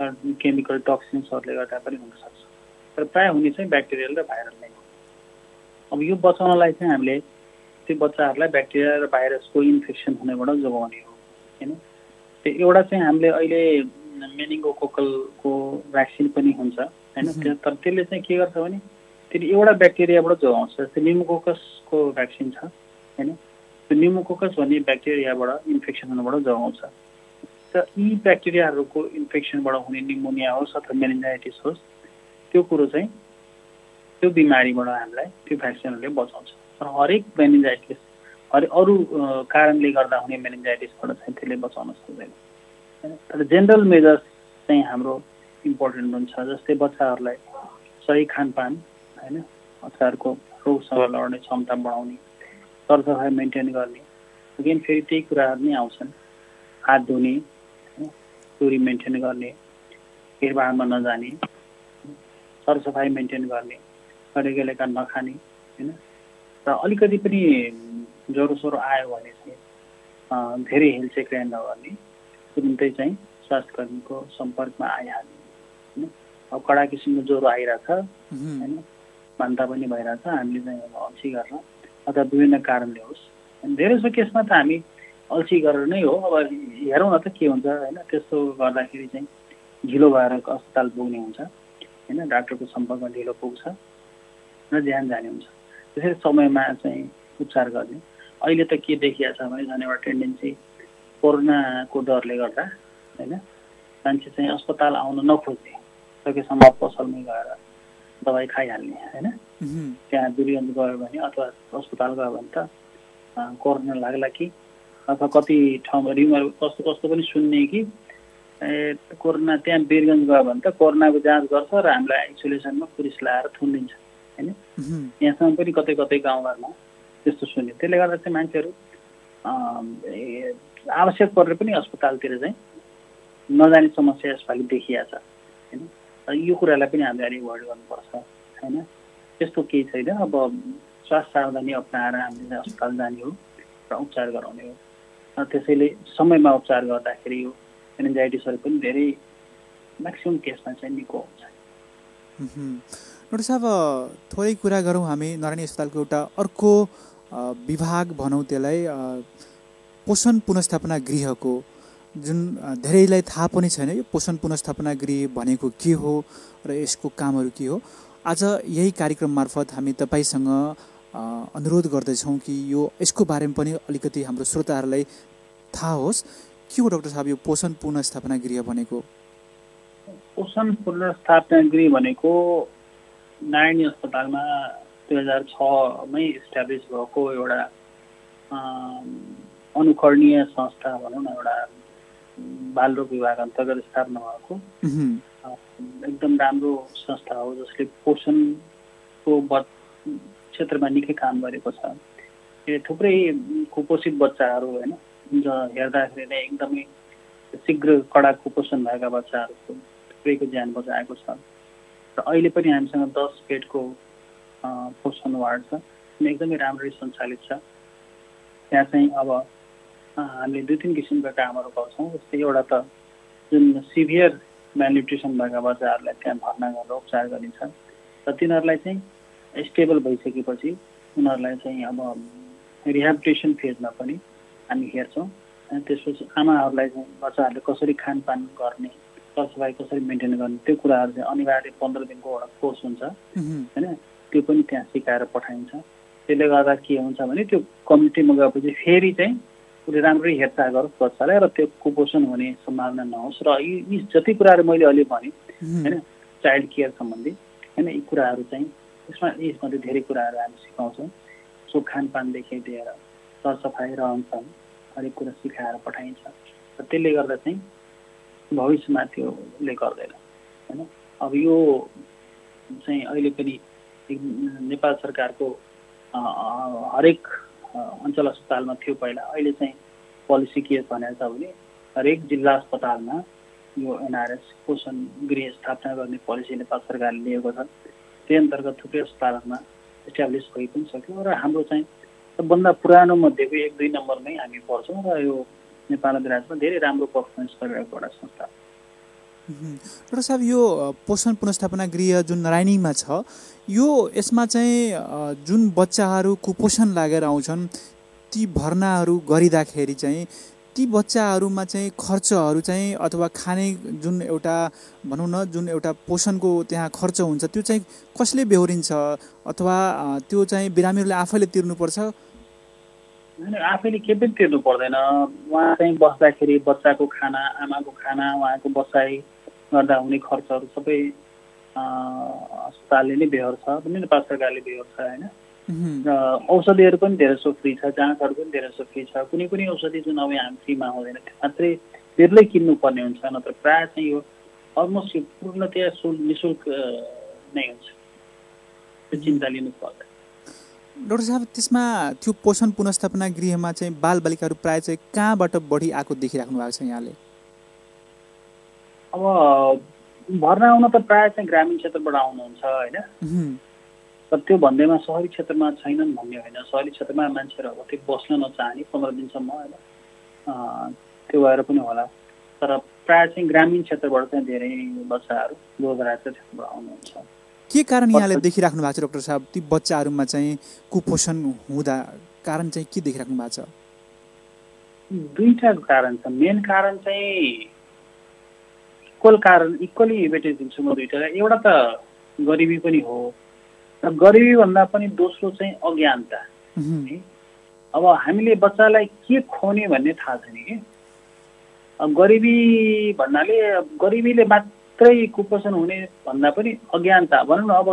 केमिकल टक्सिन्सहरूले गर्दा पनि हुनसक्छ। तर प्रायः हुने चाहिँ ब्याक्टेरियल र भाइरल नै हो। अब यो बचाउनलाई चाहिँ हामीले त्यो बच्चाहरूलाई ब्याक्टेरिया र भाइरसको इन्फेक्सन हुनेबाट जोगाउने हो होइन। त्यो एउटा चाहिँ हामीले अहिले मेनिङ्गोकोकलको भ्याक्सिन पनि हुन्छ होइन। तर त्यसले चाहिँ के गर्छ भने त्यसले एउटा ब्याक्टेरियाबाट जोगाउँछ। जस्तै न्युमोकोकसको भ्याक्सिन छ होइन। त्यो न्युमोकोकस भन्ने ब्याक्टेरियाबाट इन्फेक्सन हुनबाट जोगाउँछ। त यी ब्याक्टेरियाहरूको इन्फेक्सनबाट हुने निमोनिया होस् अथवा मेनिन्जाइटिस होस्, त्यो कुरो चाहिँ त्यो बिमारीबाट हामीलाई त्यो भ्याक्सिनहरूले बचाउँछ। र हरेक मेनिन्जाइटिस अरू कारणले गर्दा हुने मेनिन्जाइटिसबाट चाहिँ त्यसले बचाउन सक्दैन हैन। तर जेनरल मेजर्स चाहिँ हाम्रो इम्पोर्टेन्ट हुन्छ, जस्तै बच्चाहरूलाई सही खानपान हैन, बच्चाहरूको रोगसँग लड्ने क्षमता बढाउने, सरसफाइ मेन्टेन गर्ने, अगेन फेरि त्यही कुराहरू नै आउँछन्, हात धुने, दूरी मेन्टेन गर्ने, भिडभाडमा नजाने, सरसफाइ मेन्टेन गर्ने, कडेकेलेका नखाने हैन। र अलिकति पनि ज्वरोसोरो आयो भने चाहिँ धेरै हेलचेक्राइ नगर्ने, तुरुन्तै चाहिँ स्वास्थ्य कर्मीको सम्पर्कमा आइहाल्ने हैन। अब कडा किसिमको ज्वरो आइरहेछ हैन, मान्ता पनि भइरहेछ, हामीले चाहिँ अल्छी गर्न अथवा विभिन्न कारणले होस्, धेरैजसो केसमा त हामी अल्छी गरेर नै हो। अब हेरौँ न त के हुन्छ हैन। त्यस्तो गर्दाखेरि चाहिँ ढिलो भएर अस्पताल पुग्ने हुन्छ हैन, डाक्टरको सम्पर्कमा ढिलो पुग्छ र ज्यान जाने हुन्छ। त्यसैले समयमा चाहिँ उपचार गर्ने। अहिले त के देखिएको छ भने झन् एउटा टेन्डेन्सी कोरोनाको डरले गर्दा हैन, मान्छे चाहिँ अस्पताल आउन नखोज्ने, सकेसम्म पसलमै गएर दबाई खाइहाल्ने हैन। त्यहाँ दुरीगञ्ज गयो भने अथवा अस्पताल गयो भने त कोरोना लाग्ला कि अथवा कति ठाउँमा रिमर कस्तो कस्तो पनि सुन्ने कि कोरोना त्यहाँ वीरगञ्ज गयो भने त कोरोनाको जाँच गर्छ र हामीलाई आइसोलेसनमा पुलिस ल्याएर थुनिदिन्छ हैन। यहाँसम्म पनि कतै कतै गाउँघरमा त्यस्तो सुन्यो। त्यसले गर्दा चाहिँ मान्छेहरू आवश्यक परेर पनि अस्पतालतिर चाहिँ नजाने समस्या यसपालि देखिया छ हैन। यो कुरालाई पनि हामीले अलिक अभोइड गर्नुपर्छ हैन। त्यस्तो केही छैन। अब स्वास्थ्य सावधानी अपनाएर हामीले अस्पताल जाने हो र उपचार गराउने हो। त्यसैले समयमा उपचार गर्दाखेरि यो मेनिन्जाइटिसहरू पनि धेरै म्याक्सिमम केसमा चाहिँ निको हुन्छ। डाक्टर साहब, थोरै कुरा गरौँ हामी नारायणी अस्पतालको एउटा अर्को विभाग भनौँ त्यसलाई, पोषण पुनर्स्थापना गृहको, जुन धेरैलाई थाहा पनि छैन यो पोषण पुनर्स्थापना गृह भनेको के हो र यसको कामहरू के हो। आज यही कार्यक्रम मार्फत हामी तपाईँसँग अनुरोध गर्दैछौँ कि यसको बारेमा पनि अलिकति हाम्रो श्रोताहरूलाई थाहा होस्। के हो डाक्टर साहब यो पोषण पुनर्स्थापना गृह भनेको? पोषण पुनर्स्थापना गृह भनेको नारायणी अस्पतालमा 2006 मै इस्टाब्लिस भएको एउटा अनुकरणीय संस्था भनौँ न, एउटा बालरोग विभाग अन्तर्गत स्थापना भएको एकदम राम्रो संस्था हो, जसले पोषणको क्षेत्रमा निकै काम गरेको छ। थुप्रै कुपोषित बच्चाहरू होइन, हेर्दाखेरि नै एकदमै शीघ्र कडा कुपोषण भएका बच्चाहरूको थुप्रैको ज्यान बचाएको छ। र अहिले पनि हामीसँग 10 बेडको पोषण वार्ड छ, एकदमै राम्ररी सञ्चालित छ। त्यहाँ चाहिँ अब हामीले 2-3 किसिमका कामहरू गर्छौँ। जस्तै एउटा त जुन सिभियर म्यालन्युट्रिसन भएका बच्चाहरूलाई त्यहाँ भर्ना गरेर उपचार गरिन्छ र तिनीहरूलाई चाहिँ स्टेबल भइसकेपछि उनीहरूलाई चाहिँ अब रिहेबिलिटेसन फेजमा पनि हामी हेर्छौँ। अनि त्यसपछि आमाहरूलाई चाहिँ बच्चाहरूले कसरी खानपान गर्ने, सरसफाइ कसरी मेन्टेन गर्ने, त्यो कुराहरू चाहिँ अनिवार्य 15 दिनको एउटा कोर्स हुन्छ होइन, त्यो पनि त्यहाँ सिकाएर पठाइन्छ। त्यसले गर्दा के हुन्छ भने त्यो कम्युनिटीमा गएपछि फेरि चाहिँ उसले राम्ररी हेरचाह गरोस् बच्चालाई र त्यो कुपोषण हुने सम्भावना नहोस्। र यी जति कुराहरू मैले अहिले भने होइन, चाइल्ड केयर सम्बन्धी होइन, यी कुराहरू चाहिँ यसमध्ये धेरै कुराहरू हामी सिकाउँछौँ। सो खानपानदेखि लिएर सरसफाइ रहनसहन हरेक कुरा सिकाएर पठाइन्छ र त्यसले गर्दा चाहिँ भविष्यमा त्योले गर्दैन होइन। अब यो चाहिँ अहिले पनि नेपाल सरकारको हरेक अञ्चल अस्पतालमा थियो पहिला, अहिले चाहिँ पोलिसी के भनेको छ भने हरेक जिल्ला अस्पतालमा यो एनआरएस पोषण गृह स्थापना गर्ने पोलिसी नेपाल सरकारले लिएको छ। त्यही अन्तर्गत थुप्रै अस्पतालमा इस्टाब्लिस भइ पनि सक्यो र हाम्रो चाहिँ सबभन्दा पुरानो मध्येको 1-2 नम्बरमै हामी पर्छौँ र यो नेपाल विराटमा धेरै राम्रो पर्फर्मेन्स गरिरहेको एउटा संस्था। डाक्टर साहब, यो पोषण पुनर्स्थापना गृह जुन नारायणीमा छ, यसमा चाहिँ जुन बच्चाहरू कुपोषण लागेर आउँछन् ती भर्नाहरू गरिँदाखेरि चाहिँ ती बच्चाहरूमा चाहिँ खर्चहरू चाहिँ अथवा खाने जुन एउटा भनौँ न जुन एउटा पोषणको त्यहाँ खर्च हुन्छ त्यो चाहिँ कसले बेहोरिन्छ अथवा त्यो चाहिँ बिरामीहरूले आफैले तिर्नुपर्छ? आफैले केही पनि तिर्नु पर्दैन। उहाँ चाहिँ बस्दाखेरि बच्चाको खाना, आमाको खाना, उहाँको बसाइ गर्दा हुने खर्चहरू सबै अस्पतालले नै बेहोर्छ पनि, नेपाल सरकारले बेहोर्छ होइन। र औषधिहरू पनि धेरै सो फ्री छ, जाँचहरू पनि धेरै सो फ्री छ। कुनै कुनै औषधि जुन अब हामी फ्रीमा हुँदैन त्यो मात्रै बेग्लै किन्नुपर्ने हुन्छ, नत्र प्रायः चाहिँ यो अलमोस्ट यो पूर्णतया निःशुल्क नै हुन्छ, त्यो चिन्ता लिनु पर्दैन। डाक्टर साहब, त्यसमा त्यो पोषण पुनर्स्थापना गृहमा चाहिँ बालबालिकाहरू प्रायः चाहिँ कहाँबाट बढी आएको देखिराख्नु भएको छ यहाँले? अब भर्ना आउन त प्रायः चाहिँ ग्रामीण क्षेत्रबाट आउनुहुन्छ होइन, तर त्यो भन्दैमा सहरी क्षेत्रमा छैनन् भन्ने होइन। सहरी क्षेत्रमा मान्छेहरू अब त्यो बस्न नचाहने 15 दिनसम्म होइन, त्यो भएर पनि होला। तर प्रायः चाहिँ ग्रामीण क्षेत्रबाट चाहिँ धेरै बच्चाहरू दूरदराज क्षेत्रबाट आउनुहुन्छ। के कारण यहाँले देखिराख्नु भएको छ डाक्टर साहब, ती बच्चाहरूमा चाहिँ कुपोषण हुँदा कारण चाहिँ के देखिराख्नु भएको छ? दुईटा कारण छ। मेन कारण चाहिँ इक्वली वेटेज दिन्छु म दुईटा। एउटा त गरिबी पनि हो, र गरिबी भन्दा पनि दोस्रो चाहिँ अज्ञानता। अब हामीले बच्चालाई के खुवाउने भन्ने थाहा छैन कि। गरिबी भन्नाले गरिबीले मात्रै कुपोषण हुने भन्दा पनि अज्ञानता भनौँ न। अब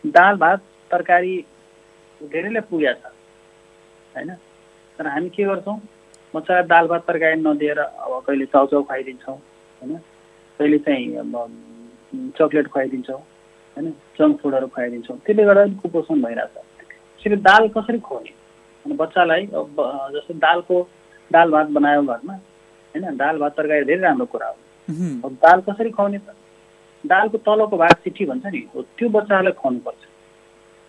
दाल भात तरकारी धेरैलाई पुगेको छ होइन, तर हामी के गर्छौँ, बच्चालाई दाल भात तरकारी नदिएर अब कहिले चाउचाउ खुवाइदिन्छौँ होइन, कहिले चाहिँ अब चक्लेट खुवाइदिन्छौँ होइन, जङ्क फुडहरू खुवाइदिन्छौँ। त्यसले गर्दा कुपोषण भइरहेछ। त्यसरी दाल कसरी खुवाउने अनि बच्चालाई? जस्तो दाल भात बनायो घरमा होइन, दाल भात तरकारी धेरै राम्रो कुरा हो। अब दाल कसरी खुवाउने त? दालको तलको भाग सिठी भन्छ नि, त्यो बच्चाहरूलाई खुवाउनुपर्छ।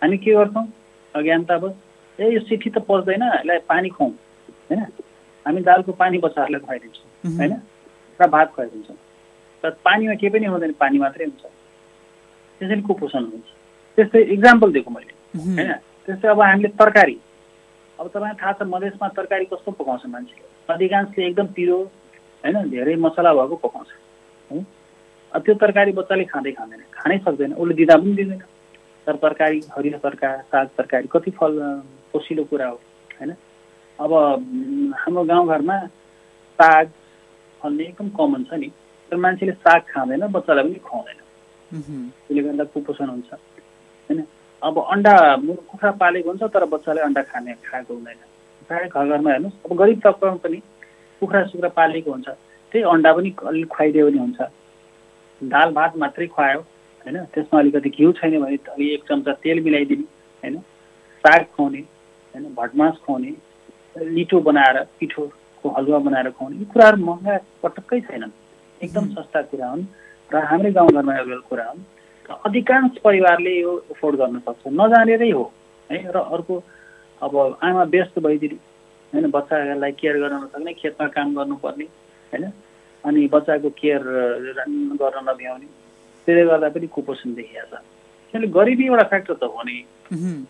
हामी के गर्छौँ, अज्ञानतावश यो सिठी त पच्दैन, यसलाई पानी खुवाउँ होइन, हामी दालको पानी बच्चाहरूलाई खुवाइदिन्छौँ होइन, र भात खुवाइदिन्छौँ। तर पानीमा केही पनि हुँदैन, पानी मात्रै हुन्छ। त्यसरी कुपोषण हुन्छ। त्यस्तै इक्जाम्पल दिएको मैले होइन। त्यस्तै अब हामीले तरकारी, अब तपाईँलाई थाहा छ मधेसमा तरकारी कस्तो पकाउँछ मान्छेले, अधिकांशले एकदम पिरो होइन, धेरै मसला भएको पकाउँछ है। त्यो तरकारी बच्चाले खाँदैन, खानै सक्दैन, उसले दिँदा पनि दिँदैन। तर तरकारी, हरियो तरकारी, साग तरकारी कति पोसिलो कुरा हो होइन। अब हाम्रो गाउँघरमा साग फल्ने एकदम कमन छ नि, तर मान्छेले साग खाँदैन, बच्चालाई पनि खुवाउँदैन। त्यसले गर्दा कुपोषण हुन्छ होइन। अब अन्डा कुखुरा पालेको हुन्छ, तर बच्चाले अन्डा खाएको हुँदैन। प्रायः घर घरमा हेर्नुहोस्, अब गरिब तबकामा पनि कुखुरा सुखुरा पालेको हुन्छ, त्यही अन्डा पनि अलिक खुवाइदियो भने हुन्छ। दाल भात मात्रै खुवायो होइन, त्यसमा अलिकति घिउ छैन भने अलि 1 चम्चा तेल मिलाइदिने होइन, साग खुवाउने होइन, भटमास खुवाउने, लिटो बनाएर पिठोको हलुवा बनाएर खुवाउने। यी कुराहरू महँगा पटक्कै छैनन्, एकदम सस्ता कुरा हुन् र हाम्रै गाउँघरमा एभाइलेबल कुरा हुन्। अधिकांश परिवारले यो एफोर्ड गर्न सक्छ, नजानेरै हो है। र अर्को अब आमा व्यस्त भइदिने होइन, बच्चालाई केयर गर्न नसक्ने, खेतमा काम गर्नुपर्ने होइन, अनि बच्चाको केयर गर्न नभ्याउने, त्यसले गर्दा पनि कुपोषण देखिएको छ। त्यसले गरिबी एउटा फ्याक्टर त हो नि,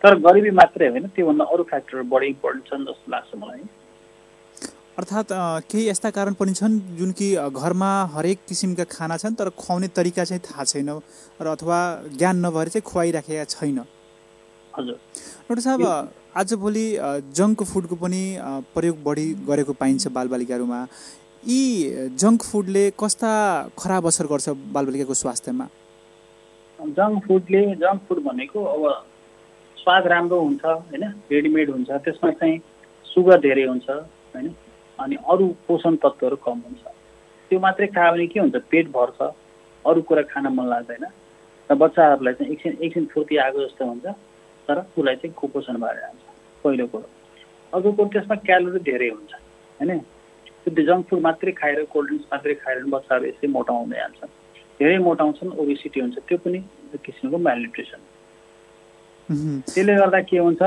तर गरिबी मात्रै होइन, त्योभन्दा अरू फ्याक्टर बढी इम्पोर्टेन्ट छन् जस्तो लाग्छ मलाई। अर्थात् केही यस्ता कारण पनि छन् जुन कि घरमा हरेक किसिमका खाना छन्, तर खुवाउने तरिका चाहिँ थाहा छैन र अथवा ज्ञान नभएर चाहिँ खुवाइराखेका छैन। हजुर डाक्टर साहब, आजभोलि जङ्क फुडको पनि प्रयोग बढी गरेको पाइन्छ बालबालिकाहरूमा। यी जङ्क फुडले कस्ता खराब असर गर्छ बालबालिकाको स्वास्थ्यमा? जङ्क फुड भनेको अब स्वाद राम्रो हुन्छ होइन, रेडिमेड हुन्छ, त्यसमा चाहिँ सुगर धेरै हुन्छ होइन, अनि अरू पोषण तत्त्वहरू कम हुन्छ। त्यो मात्रै खायो भने के हुन्छ, पेट भर्छ, अरू कुरा खान मन लाग्दैन र बच्चाहरूलाई चाहिँ एकछिन फुर्ती आएको जस्तो हुन्छ, तर उसलाई चाहिँ कुपोषण भएर जान्छ पहिलो कुरो। अर्को कुरो, त्यसमा क्यालोरी धेरै हुन्छ होइन। त्यो जङ्क फुड मात्रै खाएर, कोल्ड ड्रिङ्क्स मात्रै खाएर बच्चाहरू यसै मोटाउँदै जान्छन्, धेरै मोटाउँछन्, ओबेसिटी हुन्छ, त्यो पनि एक किसिमको म्यालन्युट्रिसन। त्यसले गर्दा के हुन्छ,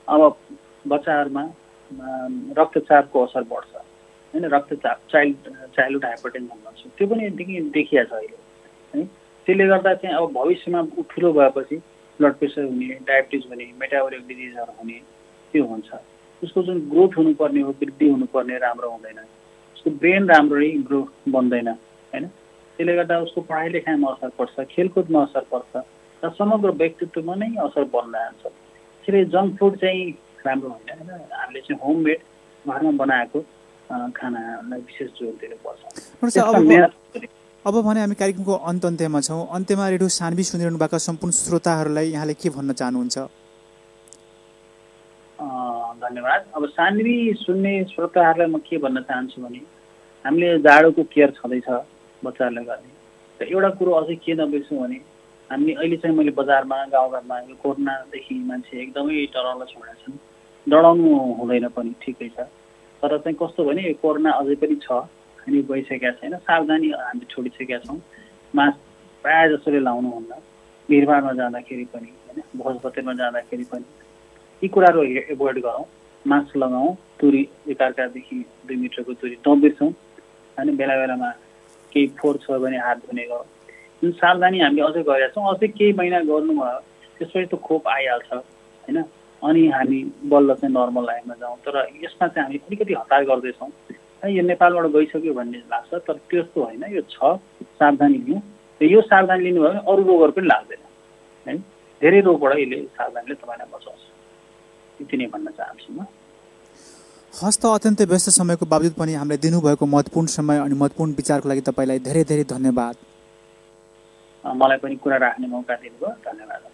अब बच्चाहरूमा रक्तचापको असर बढ्छ होइन, रक्तचाप चाइल्डहुड हाइपरटेन्सन भन्छ, त्यो पनि देखिया छ अहिले है। त्यसले गर्दा चाहिँ अब भविष्यमा ठुलो भएपछि ब्लड प्रेसर हुने, डायबिटिज हुने, मेटाबोलिक डिजिजहरू हुने, त्यो हुन्छ। उसको जुन ग्रोथ हुनुपर्ने हो, वृद्धि हुनुपर्ने राम्रो हुँदैन, उसको ब्रेन राम्ररी ग्रो बन्दैन होइन। त्यसले गर्दा उसको पढाइ लेखाइमा असर पर्छ, खेलकुदमा असर पर्छ र समग्र व्यक्तित्वमा नै असर पर्न जान्छ। त्यसैले जङ्क फुड चाहिँ राम्रो होइन होइन। हामीले चाहिँ होममेड घरमा बनाएको खानालाई विशेष जोड दिनुपर्छ। अब भने हामी कार्यक्रमको अन्त्यमा छौँ। अन्त्यमा रेडियो सान्वी सुनिरहनु भएका सम्पूर्ण श्रोताहरूलाई यहाँले के भन्न चाहनुहुन्छ? धन्यवाद। अब सान्वी सुन्ने श्रोताहरूलाई म के भन्न चाहन्छु भने हामीले जाडोको केयर छँदैछ बच्चाहरूलाई गर्ने र एउटा कुरो अझै के नबिर्सौँ भने हामीले अहिले चाहिँ मैले बजारमा गाउँघरमा यो कोरोनादेखि मान्छे एकदमै डराउन छोडेका छन्। डराउनु हुँदैन पनि, ठिकै छ, तर चाहिँ कस्तो भने यो कोरोना अझै पनि छ, हामी गइसकेका छैन। सावधानी हामीले छोडिसकेका छौँ। मास्क प्रायः जसोले लाउनुहुन्न, भिडभाडमा जाँदाखेरि पनि होइन, भोज भतेरमा जाँदाखेरि पनि यी कुराहरू एभोइड गरौँ। मास्क लगाउँ, दूरी एकअर्कादेखि 2 मिटरको दूरी नबिर्सौँ अनि बेला बेलामा केही फोहोर छ भने हात धुने गरौँ। जुन सावधानी हामीले अझै गरेका छौँ, अझै केही महिना गर्नुभयो त्यसपछि त खोप आइहाल्छ होइन, अनि हामी बल्ल चाहिँ नर्मल लाइनमा जाउँ। तर यसमा चाहिँ हामी अलिकति हतार गर्दैछौँ। यो नेपालबाट गइसक्यो भन्ने लाग्छ, तर त्यस्तो होइन, यो छ, सावधानी लिउँ। र यो सावधानी लिनुभयो भने अरू रोगहरू पनि लाग्दैन है, धेरै रोगबाट यसले सावधानीले तपाईँलाई बचाउँछ। यति नै भन्न चाहन्छु म। हस्त अत्यन्तै व्यस्त समयको बावजुद पनि हामीलाई दिनुभएको महत्त्वपूर्ण समय अनि महत्त्वपूर्ण विचारको लागि तपाईँलाई धेरै धेरै धन्यवाद। मलाई पनि कुरा राख्ने मौका दिनुभयो, धन्यवाद।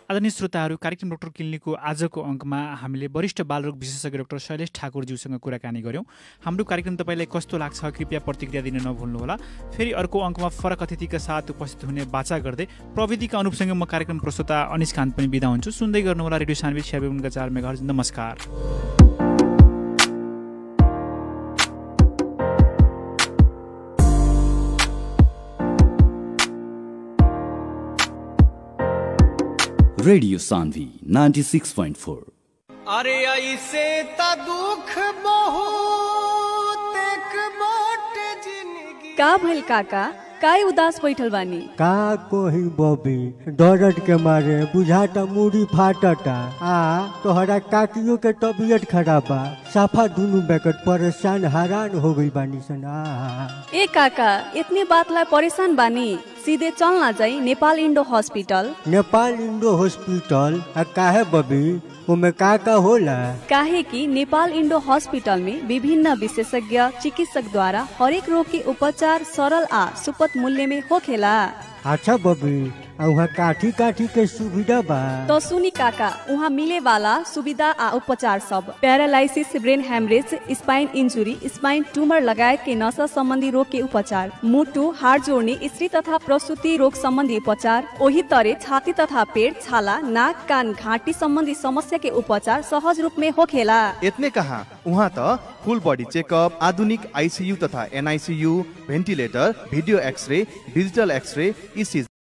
आदरणीय श्रोताहरू, कार्यक्रम डाक्टर क्लिनिकको आजको अङ्कमा हामीले वरिष्ठ बालरोग विशेषज्ञ डाक्टर शैलेश ठाकुरज्यूसँग कुराकानी गऱ्यौँ। हाम्रो कार्यक्रम तपाईँलाई कस्तो लाग्छ कृपया प्रतिक्रिया दिन नभुल्नुहोला। फेरि अर्को अङ्कमा फरक अतिथिका साथ उपस्थित हुने बाचा गर्दै प्रविधिका अनुपसँग म कार्यक्रम प्रस्तुता अनिश खान पनि बिदा हुन्छु। सुन्दै गर्नुहोला रेडियो सान्वी 96.4 मेगाहर्ज। नमस्कार। रेडियो सान्वी 96.4। अरे ऐसे ता दुख बहुत एक बाटे जिंदगी। का भइल काका, काय उदास बैठल बानी? का कोही बबी, दर्द के मारे बुझाता मुड़ी फाटता। तोहरा काकियों के तबीयत खराब बा, साफा दुनु बेकट परेशान हैरान हो गई बानी सन। ए काका, इतनी बात ला परेशान बानी? सीधे चलना जाई Nepal Indo hospital. Nepal Indo hospital काहे बबी, उमे का होला? काहे कि नेपाल इंडो हॉस्पिटल में विभिन्न विशेषज्ञ चिकित्सक द्वारा हरेक रोग के उपचार सरल आ सुपथ मूल्य में होखेला। अच्छा बबी, वहाँ काठी काठी के सुविधा बा? तो सुनी काका, वहाँ मिले वाला सुविधा आ उपचार सब paralysis, brain haemorrhage, spine injury, spine tumour लगायत के नसा संबंधी रोग के उपचार, मुटु हाड जोड़ने, स्त्री तथा प्रसूति रोग संबंधी उपचार, ओही तरे छाती तथा पेट, छाला, नाक, कान, घाटी संबंधी समस्या के उपचार सहज रूप में होखेला। इतने कहा, वहाँ तो फुल बॉडी चेकअप, आधुनिक आईसीयू तथा NICU, ventilator, video x-ray, digital x-ray, इस